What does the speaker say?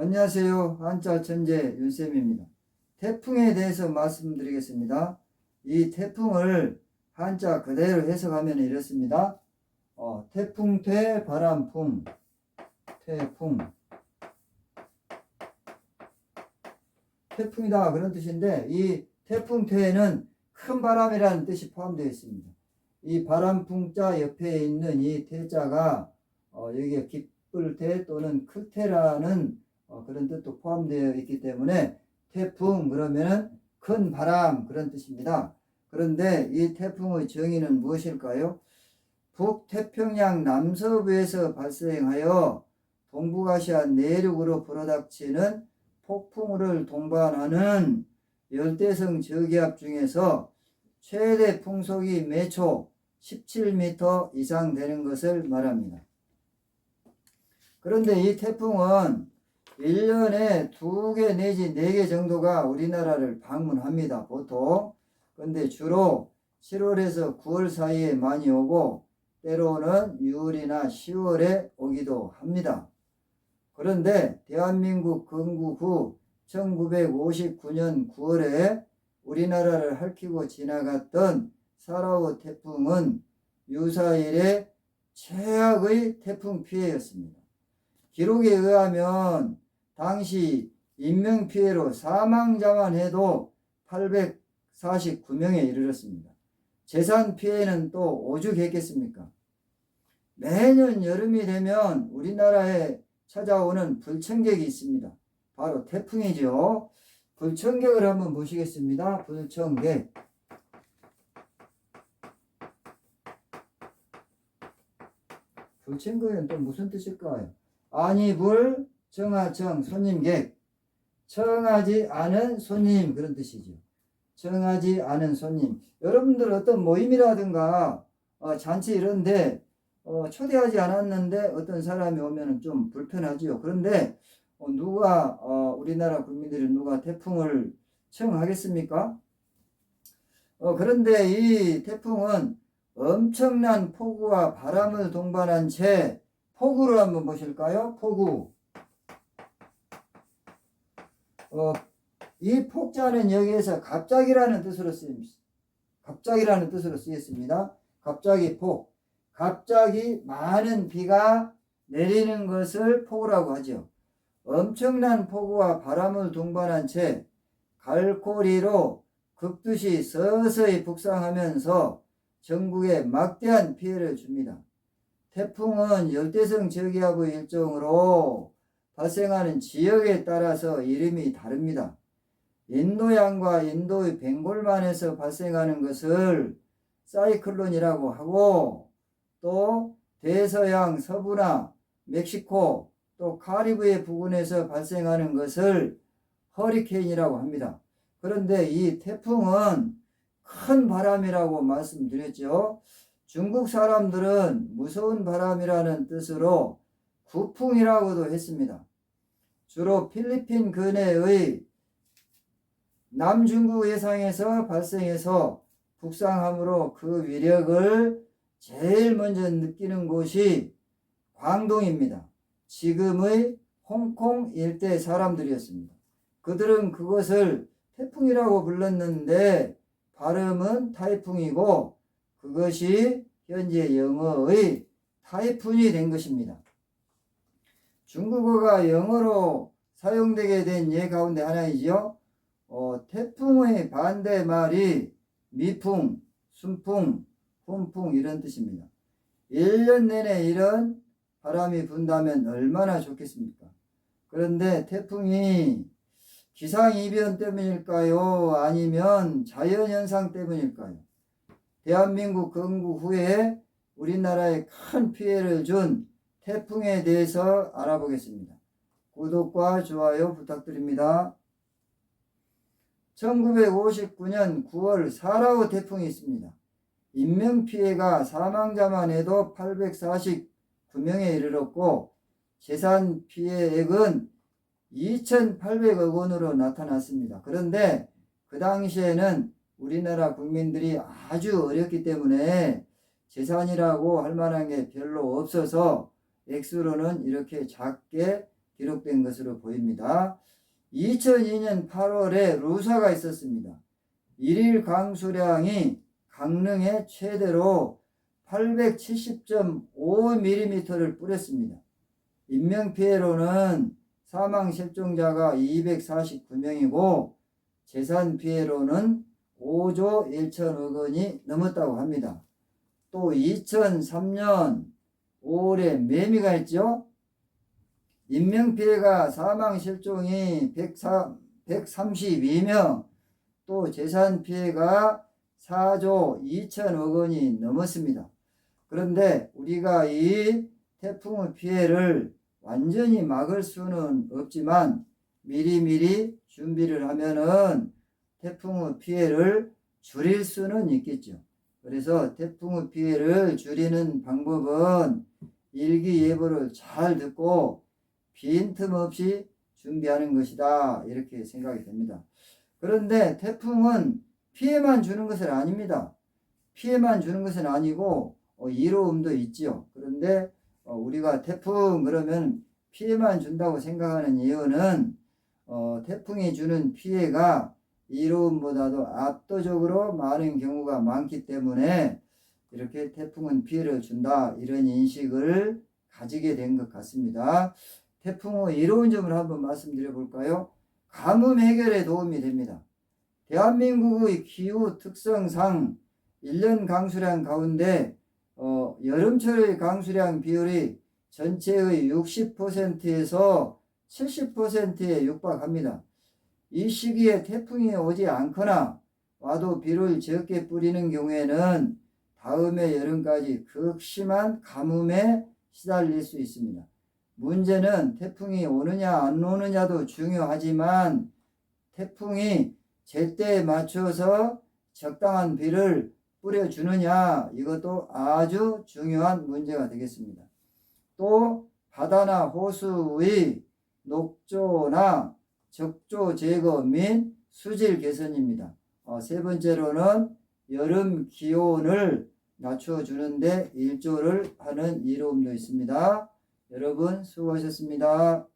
안녕하세요. 한자 천재 윤쌤입니다. 태풍에 대해서 말씀드리겠습니다. 이 태풍을 한자 그대로 해석하면 이렇습니다. 태풍퇴 바람풍, 태풍, 태풍이다 그런 뜻인데, 이 태풍퇴에는 큰 바람이라는 뜻이 포함되어 있습니다. 이 바람풍자 옆에 있는 이 태자가 여기에 기쁠 태 또는 클 태라는 그런 뜻도 포함되어 있기 때문에 태풍 그러면은 큰 바람 그런 뜻입니다. 그런데 이 태풍의 정의는 무엇일까요? 북태평양 남서부에서 발생하여 동북아시아 내륙으로 불어닥치는 폭풍우를 동반하는 열대성 저기압 중에서 최대 풍속이 매초 17m 이상 되는 것을 말합니다. 그런데 이 태풍은 1년에 2개 내지 4개 정도가 우리나라를 방문합니다. 보통. 근데 주로 7월에서 9월 사이에 많이 오고 때로는 6월이나 10월에 오기도 합니다. 그런데 대한민국 건국 후 1959년 9월에 우리나라를 핥히고 지나갔던 사라오 태풍은 유사일의 최악의 태풍 피해였습니다. 기록에 의하면 당시 인명피해로 사망자만 해도 849명에 이르렀습니다. 재산피해는 또 오죽했겠습니까? 매년 여름이 되면 우리나라에 찾아오는 불청객이 있습니다. 바로 태풍이죠. 불청객을 한번 보시겠습니다. 불청객. 불청객은 또 무슨 뜻일까요? 아니불, 청하청, 손님객. 청하지 않은 손님 그런 뜻이죠. 청하지 않은 손님. 여러분들 어떤 모임이라든가 잔치 이런데 초대하지 않았는데 어떤 사람이 오면 좀 불편하지요. 그런데 우리나라 국민들이 누가 태풍을 청하겠습니까? 그런데 이 태풍은 엄청난 폭우와 바람을 동반한 채 폭우를 한번 보실까요? 폭우. 이 폭자는 여기에서 갑자기라는 뜻으로 쓰입니다. 갑자기라는 뜻으로 쓰였습니다. 갑자기 폭. 갑자기 많은 비가 내리는 것을 폭우라고 하죠. 엄청난 폭우와 바람을 동반한 채 갈고리로 극두시 서서히 북상하면서 전국에 막대한 피해를 줍니다. 태풍은 열대성 저기압의 일종으로 발생하는 지역에 따라서 이름이 다릅니다. 인도양과 인도의 벵골만에서 발생하는 것을 사이클론이라고 하고, 또 대서양 서부나 멕시코 또 카리브해 부근에서 발생하는 것을 허리케인이라고 합니다. 그런데 이 태풍은 큰 바람이라고 말씀드렸죠. 중국 사람들은 무서운 바람이라는 뜻으로 구풍이라고도 했습니다. 주로 필리핀 근해의 남중국 해상에서 발생해서 북상함으로 그 위력을 제일 먼저 느끼는 곳이 광동입니다. 지금의 홍콩 일대 사람들이었습니다. 그들은 그것을 태풍이라고 불렀는데 발음은 타이풍이고 그것이 현재 영어의 타이푼이 된 것입니다. 중국어가 영어로 사용되게 된 예 가운데 하나이죠. 태풍의 반대말이 미풍, 순풍, 훈풍 이런 뜻입니다. 1년 내내 이런 바람이 분다면 얼마나 좋겠습니까? 그런데 태풍이 기상이변 때문일까요? 아니면 자연현상 때문일까요? 대한민국 건국 후에 우리나라에 큰 피해를 준 태풍에 대해서 알아보겠습니다. 구독과 좋아요 부탁드립니다. 1959년 9월 사라오 태풍이 있습니다. 인명피해가 사망자만 해도 849명에 이르렀고 재산 피해액은 2,800억 원으로 나타났습니다. 그런데 그 당시에는 우리나라 국민들이 아주 어렸기 때문에 재산이라고 할 만한 게 별로 없어서 액수로는 이렇게 작게 기록된 것으로 보입니다. 2002년 8월에 루사가 있었습니다. 일일 강수량이 강릉에 최대로 870.5mm를 뿌렸습니다. 인명피해로는 사망실종자가 249명이고 재산피해로는 5조 1천억 원이 넘었다고 합니다. 또 2003년 5월에 매미가 있죠. 인명피해가 사망실종이 132명, 또 재산피해가 4조 2천억 원이 넘었습니다. 그런데 우리가 이 태풍의 피해를 완전히 막을 수는 없지만 미리미리 준비를 하면은 태풍의 피해를 줄일 수는 있겠죠. 그래서 태풍의 피해를 줄이는 방법은 일기예보를 잘 듣고 빈틈없이 준비하는 것이다, 이렇게 생각이 됩니다. 그런데 태풍은 피해만 주는 것은 아닙니다. 피해만 주는 것은 아니고 이로움도 있지요. 그런데 우리가 태풍 그러면 피해만 준다고 생각하는 이유는 태풍이 주는 피해가 이로움보다도 압도적으로 많은 경우가 많기 때문에 이렇게 태풍은 피해를 준다, 이런 인식을 가지게 된 것 같습니다. 태풍의 이로운 점을 한번 말씀드려 볼까요? 가뭄 해결에 도움이 됩니다. 대한민국의 기후 특성상 1년 강수량 가운데 여름철의 강수량 비율이 전체의 60%에서 70%에 육박합니다. 이 시기에 태풍이 오지 않거나 와도 비를 적게 뿌리는 경우에는 다음해 여름까지 극심한 가뭄에 시달릴 수 있습니다. 문제는 태풍이 오느냐 안 오느냐도 중요하지만 태풍이 제때에 맞춰서 적당한 비를 뿌려주느냐, 이것도 아주 중요한 문제가 되겠습니다. 또 바다나 호수의 녹조나 적조 제거 및 수질 개선입니다. 세 번째로는 여름 기온을 낮춰주는데 일조를 하는 이로움도 있습니다. 여러분 수고하셨습니다.